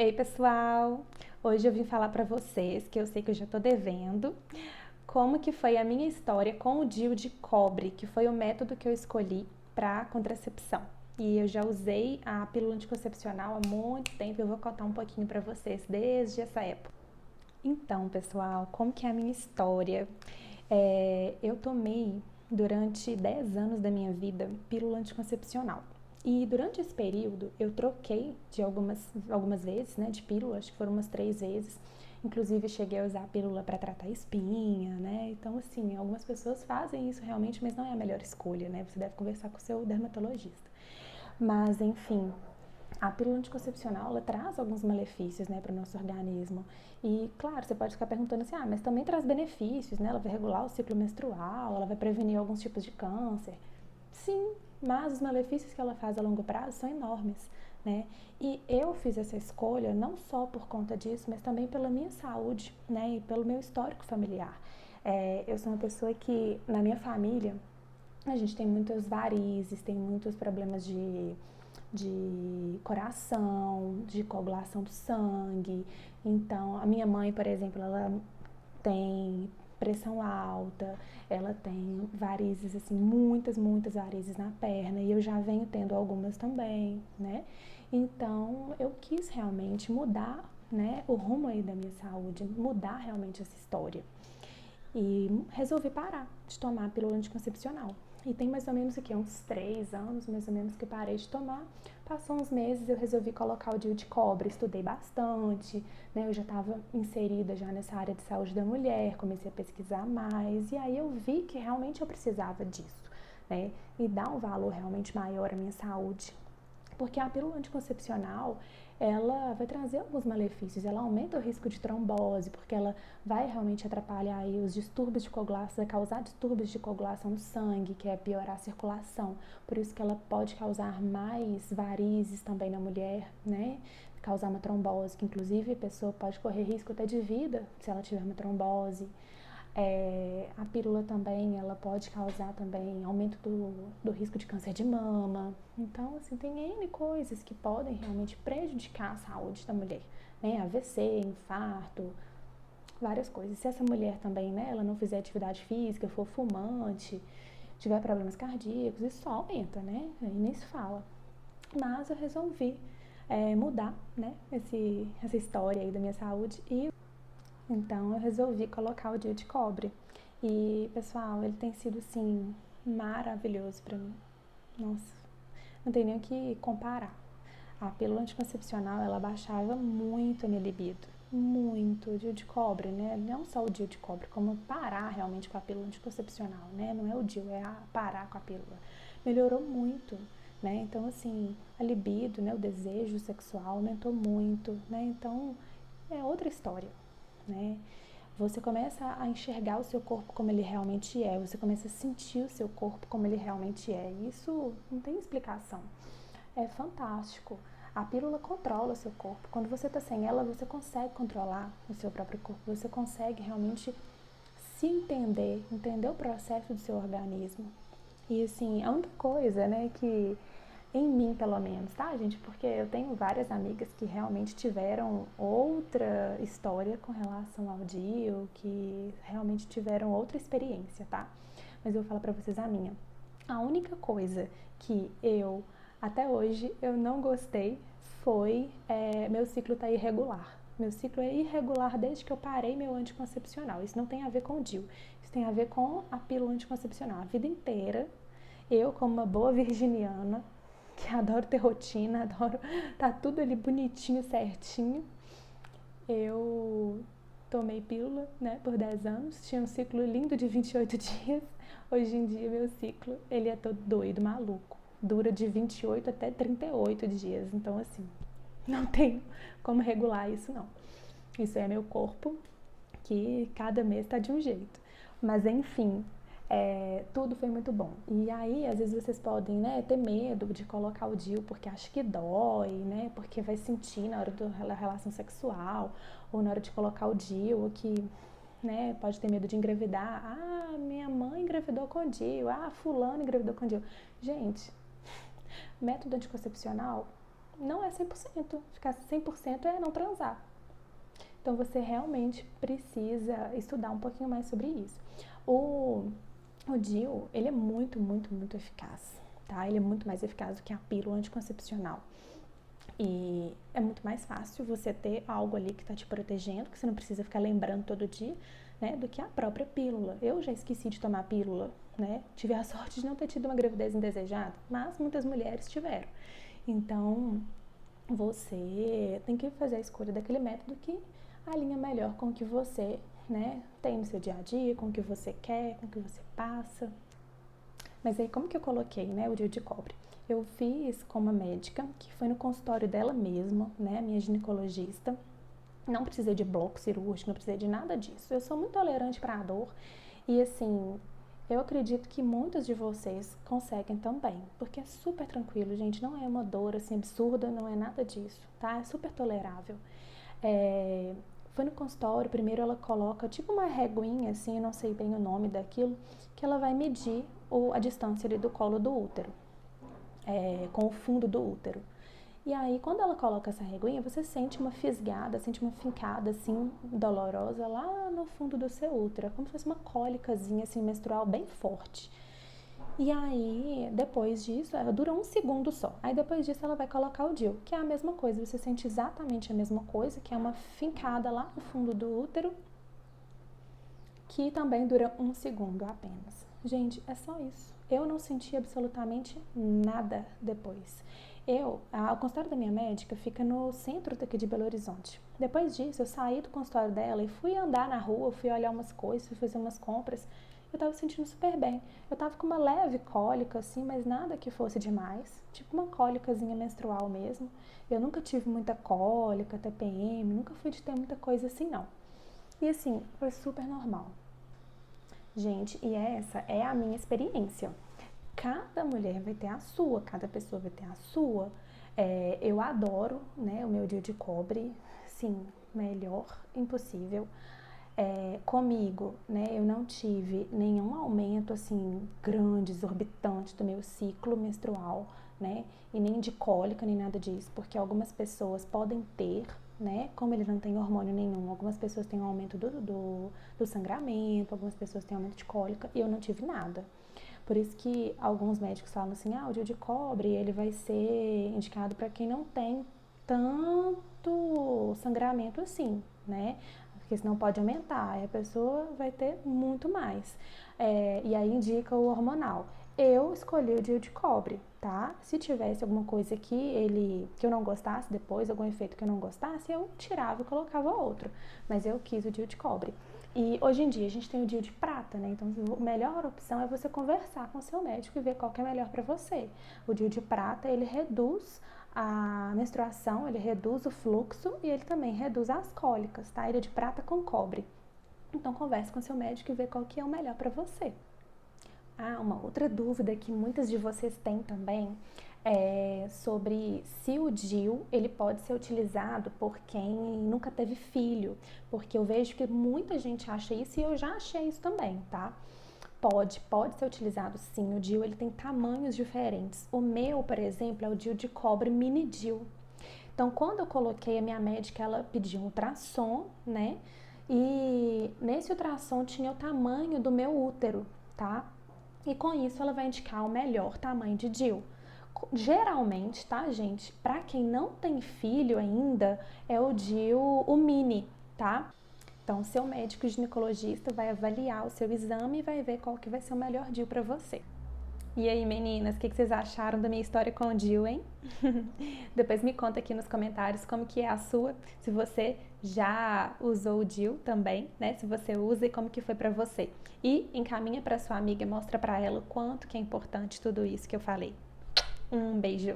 Ei, pessoal! Hoje eu vim falar pra vocês, que eu sei que eu já tô devendo, como que foi a minha história com o DIU de cobre, que foi o método que eu escolhi para contracepção. E eu já usei a pílula anticoncepcional há muito tempo, eu vou contar um pouquinho para vocês desde essa época. Então, pessoal, como que é a minha história? Eu tomei durante 10 anos da minha vida pílula anticoncepcional. E durante esse período eu troquei de algumas vezes, né, de pílula, acho que foram umas 3 vezes. Inclusive cheguei a usar a pílula para tratar espinha, né? Então, assim, algumas pessoas fazem isso realmente, mas não é a melhor escolha, né? Você deve conversar com o seu dermatologista. Mas, enfim, a pílula anticoncepcional, ela traz alguns malefícios, né, para o nosso organismo. E, claro, você pode ficar perguntando assim, mas também traz benefícios, né? Ela vai regular o ciclo menstrual, ela vai prevenir alguns tipos de câncer. Sim, mas os malefícios que ela faz a longo prazo são enormes, né? E eu fiz essa escolha não só por conta disso, mas também pela minha saúde, né? E pelo meu histórico familiar. Eu sou uma pessoa que, na minha família, a gente tem muitas varizes, tem muitos problemas de coração, de coagulação do sangue. Então, a minha mãe, por exemplo, ela tem pressão alta, ela tem varizes, assim, muitas varizes na perna, e eu já venho tendo algumas também, né? Então, eu quis realmente mudar, né, o rumo aí da minha saúde, mudar realmente essa história. E resolvi parar de tomar a pílula anticoncepcional. E tem mais ou menos aqui, uns 3 anos, mais ou menos, que parei de tomar. Passou uns meses, eu resolvi colocar o DIU de cobre, estudei bastante, né? Eu já estava inserida já nessa área de saúde da mulher, comecei a pesquisar mais, e aí eu vi que realmente eu precisava disso, né? E dar um valor realmente maior à minha saúde. Porque a pílula anticoncepcional, ela vai trazer alguns malefícios, ela aumenta o risco de trombose, porque ela vai realmente atrapalhar aí os distúrbios de coagulação, vai causar distúrbios de coagulação do sangue, que é piorar a circulação. Por isso que ela pode causar mais varizes também na mulher, né? Causar uma trombose, que inclusive a pessoa pode correr risco até de vida se ela tiver uma trombose. A pílula também, ela pode causar também aumento do risco de câncer de mama. Então, assim, tem N coisas que podem realmente prejudicar a saúde da mulher, né? AVC, infarto, várias coisas. Se essa mulher também, né, ela não fizer atividade física, for fumante, tiver problemas cardíacos, isso só aumenta, né? Aí nem se fala. Mas eu resolvi mudar, né, essa história aí da minha saúde e então eu resolvi colocar o DIU de cobre. E, pessoal, ele tem sido, assim, maravilhoso pra mim. Nossa, não tem nem o que comparar. A pílula anticoncepcional, ela baixava muito a minha libido. Muito. O DIU de cobre, né? Não só o DIU de cobre, como parar realmente com a pílula anticoncepcional, né? Não é o DIU, é parar com a pílula. Melhorou muito, né? Então, assim, a libido, né? O desejo sexual aumentou muito, né? Então, é outra história, né? Você começa a enxergar o seu corpo como ele realmente é, você começa a sentir o seu corpo como ele realmente é. Isso não tem explicação. É fantástico. A pílula controla o seu corpo. Quando você está sem ela, você consegue controlar o seu próprio corpo. Você consegue realmente se entender, entender o processo do seu organismo. E assim, a única coisa, né, que em mim pelo menos, tá, gente? Porque eu tenho várias amigas que realmente tiveram outra história com relação ao DIU, que realmente tiveram outra experiência, tá? Mas eu vou falar pra vocês a minha. A única coisa que até hoje, eu não gostei foi meu ciclo tá irregular. Meu ciclo é irregular desde que eu parei meu anticoncepcional. Isso não tem a ver com o DIU. Isso tem a ver com a pílula anticoncepcional. A vida inteira, eu, como uma boa virginiana, que adoro ter rotina, adoro tá tudo ali bonitinho, certinho, eu tomei pílula, né, por 10 anos, tinha um ciclo lindo de 28 dias. Hoje em dia, meu ciclo, ele é todo doido, maluco. Dura de 28 até 38 dias. Então, assim, não tenho como regular isso, não. Isso é meu corpo, que cada mês tá de um jeito. Mas, enfim, tudo foi muito bom. E aí, às vezes vocês podem, né, ter medo de colocar o DIU porque acha que dói, né, porque vai sentir na hora da relação sexual, ou na hora de colocar o DIU, que, né, pode ter medo de engravidar. Ah, minha mãe engravidou com DIU. Ah, fulano engravidou com DIU. Gente, método anticoncepcional não é 100%. Ficar 100% é não transar. Então, você realmente precisa estudar um pouquinho mais sobre isso. O DIU, ele é muito, muito, muito eficaz, tá? Ele é muito mais eficaz do que a pílula anticoncepcional. E é muito mais fácil você ter algo ali que tá te protegendo, que você não precisa ficar lembrando todo dia, né? Do que a própria pílula. Eu já esqueci de tomar pílula, né? Tive a sorte de não ter tido uma gravidez indesejada, mas muitas mulheres tiveram. Então, você tem que fazer a escolha daquele método que alinha melhor com o que você, né, tem no seu dia a dia, com o que você quer, com o que você passa. Mas aí, como que eu coloquei, né, o DIU de cobre? Eu fiz com uma médica, que foi no consultório dela mesma, né, a minha ginecologista. Não precisei de bloco cirúrgico, não precisei de nada disso. Eu sou muito tolerante para a dor e, assim, eu acredito que muitos de vocês conseguem também, porque é super tranquilo, gente. Não é uma dor, assim, absurda, não é nada disso, tá? É super tolerável. Foi no consultório, primeiro ela coloca tipo uma reguinha, assim, eu não sei bem o nome daquilo, que ela vai medir a distância ali do colo do útero, com o fundo do útero. E aí, quando ela coloca essa reguinha, você sente uma fisgada, sente uma fincada, assim, dolorosa lá no fundo do seu útero. É como se fosse uma cólicazinha, assim, menstrual bem forte. E aí, depois disso, ela dura 1 segundo só. Aí, depois disso, ela vai colocar o DIU, que é a mesma coisa. Você sente exatamente a mesma coisa, que é uma fincada lá no fundo do útero, que também dura 1 segundo apenas. Gente, é só isso. Eu não senti absolutamente nada depois. O consultório da minha médica fica no centro daqui de Belo Horizonte. Depois disso, eu saí do consultório dela e fui andar na rua, fui olhar umas coisas, fui fazer umas compras. Eu tava sentindo super bem. Eu tava com uma leve cólica, assim, mas nada que fosse demais. Tipo uma cólicazinha menstrual mesmo. Eu nunca tive muita cólica, TPM, nunca fui de ter muita coisa assim, não. E assim, foi super normal. Gente, e essa é a minha experiência. Cada mulher vai ter a sua, cada pessoa vai ter a sua. Eu adoro, né, o meu DIU de cobre, sim, melhor impossível. Comigo, né, eu não tive nenhum aumento assim grande, exorbitante do meu ciclo menstrual, né, e nem de cólica, nem nada disso, porque algumas pessoas podem ter, né, como ele não tem hormônio nenhum, algumas pessoas têm um aumento do sangramento, algumas pessoas têm aumento de cólica, e eu não tive nada. Por isso que alguns médicos falam assim, o DIU de cobre, ele vai ser indicado para quem não tem tanto sangramento assim, né? Porque senão pode aumentar, e a pessoa vai ter muito mais. E aí indica o hormonal. Eu escolhi o DIU de cobre, tá? Se tivesse alguma coisa que eu não gostasse depois, algum efeito que eu não gostasse, eu tirava e colocava outro. Mas eu quis o DIU de cobre. E hoje em dia a gente tem o DIU de prata, né? Então a melhor opção é você conversar com o seu médico e ver qual que é melhor para você. O DIU de prata, ele reduz a menstruação, ele reduz o fluxo e ele também reduz as cólicas, tá? Ele é de prata com cobre. Então converse com o seu médico e vê qual que é o melhor para você. Uma outra dúvida que muitas de vocês têm também é sobre se o DIU ele pode ser utilizado por quem nunca teve filho, porque eu vejo que muita gente acha isso e eu já achei isso também, tá? Pode ser utilizado sim, o DIU ele tem tamanhos diferentes. O meu, por exemplo, é o DIU de cobre mini DIU. Então, quando eu coloquei, a minha médica, ela pediu um ultrassom, né? E nesse ultrassom tinha o tamanho do meu útero, tá? E com isso ela vai indicar o melhor tamanho de DIU. Geralmente, tá, gente? Pra quem não tem filho ainda, é o DIU, o mini, tá? Então, seu médico ginecologista vai avaliar o seu exame e vai ver qual que vai ser o melhor DIU pra você. E aí, meninas, o que vocês acharam da minha história com o DIU, hein? Depois me conta aqui nos comentários como que é a sua, se você já usou o DIU também, né? Se você usa e como que foi pra você. E encaminha pra sua amiga, mostra pra ela o quanto que é importante tudo isso que eu falei. Um beijo!